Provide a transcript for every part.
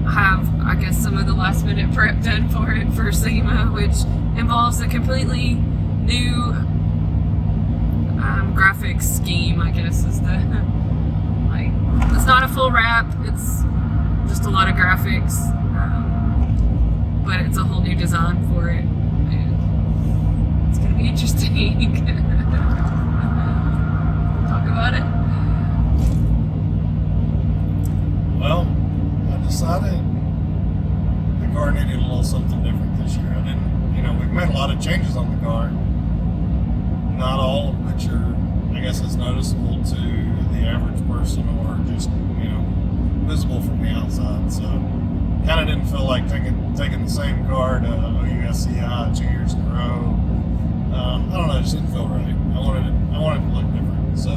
have, I guess, some of the last minute prep done for it for SEMA, which involves a completely new graphics scheme, I guess is the, like, it's not a full wrap, it's just a lot of graphics, but it's a whole new design for it, and it's going to be interesting. Talk about it. Well, I decided the car needed a little something different this year. I didn't, we've made a lot of changes on the car, not all of which are, I guess, as noticeable to the average person or just, visible from the outside. So, kind of didn't feel like taking the same car to OUSCI 2 years in a row. I don't know, it just didn't feel right. I wanted it to look different. So,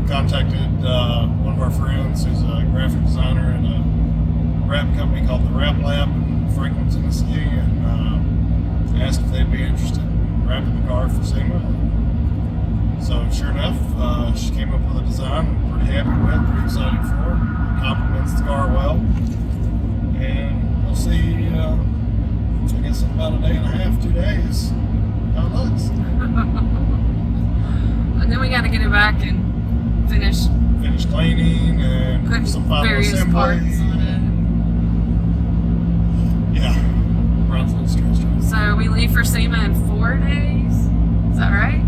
contacted one of our friends who's a graphic designer at a wrap company called the Wrap Lab in Franklin, Tennessee, and asked if they'd be interested in wrapping the car for SEMA. So sure enough, she came up with a design I'm pretty happy with, pretty excited for it. It complements the car well, and we'll see, I guess in about a day and a half, 2 days, how it looks. And then we got to get it back and finish cleaning and put some final various assembly. parts on it. Yeah, Brian's a little stressed. So we leave for SEMA in 4 days. Is that right?